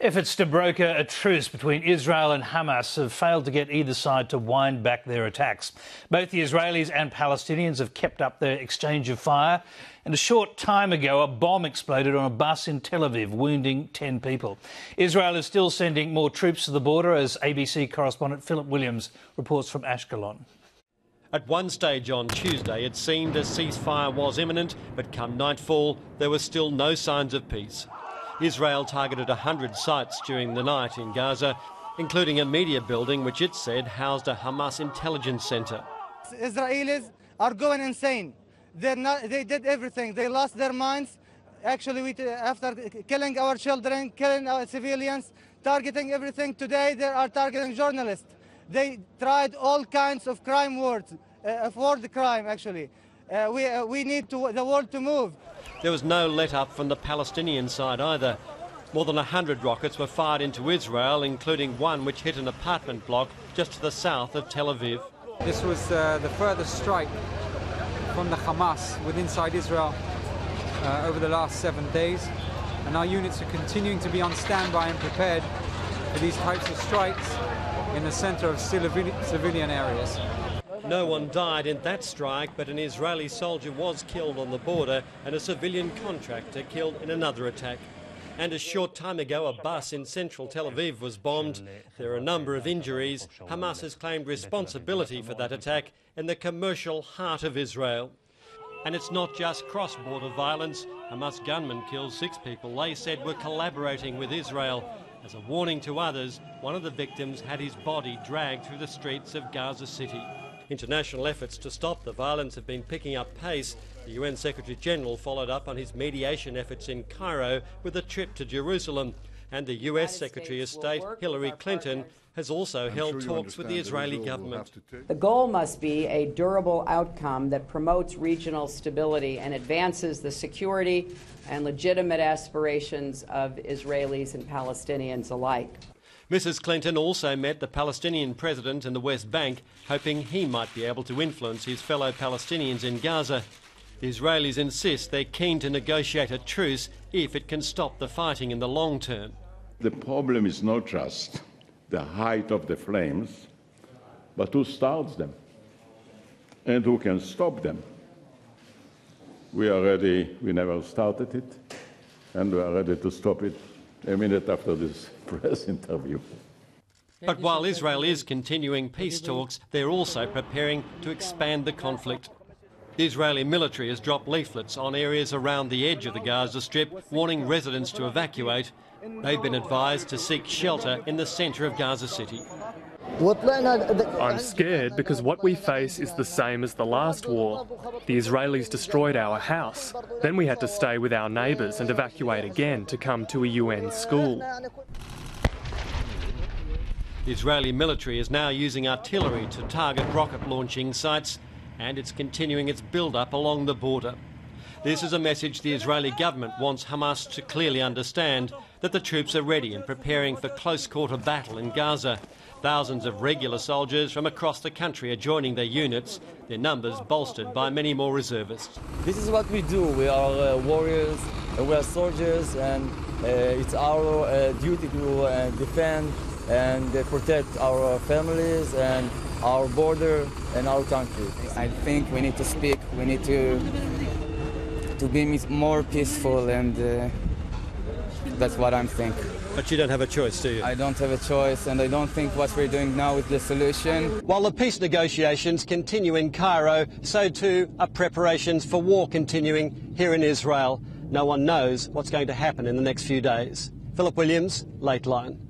Efforts to broker a truce between Israel and Hamas have failed to get either side to wind back their attacks. Both the Israelis and Palestinians have kept up their exchange of fire, and a short time ago a bomb exploded on a bus in Tel Aviv, wounding 10 people. Israel is still sending more troops to the border, as ABC correspondent Philip Williams reports from Ashkelon. At one stage on Tuesday, it seemed a ceasefire was imminent, but come nightfall, there were still no signs of peace. Israel targeted 100 sites during the night in Gaza, including a media building which it said housed a Hamas intelligence centre. Israelis are going insane. They did everything. They lost their minds. Actually, after killing our children, killing our civilians, targeting everything, today they are targeting journalists. They tried all kinds of crime words, for the crime, actually. We need the world to move. There was no let-up from the Palestinian side either. More than 100 rockets were fired into Israel, including one which hit an apartment block just to the south of Tel Aviv. This was the furthest strike from the Hamas inside Israel over the last 7 days. And our units are continuing to be on standby and prepared for these types of strikes in the centre of civilian areas. No one died in that strike, but an Israeli soldier was killed on the border and a civilian contractor killed in another attack. And a short time ago, a bus in central Tel Aviv was bombed. There are a number of injuries. Hamas has claimed responsibility for that attack in the commercial heart of Israel. And it's not just cross-border violence. Hamas gunmen killed 6 people they said were collaborating with Israel. As a warning to others, one of the victims had his body dragged through the streets of Gaza City. International efforts to stop the violence have been picking up pace. The UN Secretary-General followed up on his mediation efforts in Cairo with a trip to Jerusalem. And the US Secretary of State, Hillary Clinton, has also held talks with the Israeli government. The goal must be a durable outcome that promotes regional stability and advances the security and legitimate aspirations of Israelis and Palestinians alike. Mrs. Clinton also met the Palestinian president in the West Bank, hoping he might be able to influence his fellow Palestinians in Gaza. The Israelis insist they're keen to negotiate a truce if it can stop the fighting in the long term. The problem is not just the height of the flames, but who starts them and who can stop them. We are ready. We never started it, and we are ready to stop it a minute after this press interview. But while Israel is continuing peace talks, they're also preparing to expand the conflict. The Israeli military has dropped leaflets on areas around the edge of the Gaza Strip, warning residents to evacuate. They've been advised to seek shelter in the centre of Gaza City. I'm scared because what we face is the same as the last war. The Israelis destroyed our house. Then we had to stay with our neighbours and evacuate again to come to a UN school. The Israeli military is now using artillery to target rocket launching sites, and it's continuing its build-up along the border. This is a message the Israeli government wants Hamas to clearly understand, that the troops are ready and preparing for close-quarter battle in Gaza. Thousands of regular soldiers from across the country are joining their units, their numbers bolstered by many more reservists. This is what we do. We are warriors, we are soldiers, and it's our duty to defend and protect our families and our border and our country. I think we need to speak, we need to be more peaceful, and that's what I'm thinking. But you don't have a choice, do you? I don't have a choice, and I don't think what we're doing now is the solution. While the peace negotiations continue in Cairo, so too are preparations for war continuing here in Israel. No one knows what's going to happen in the next few days. Philip Williams, Lateline.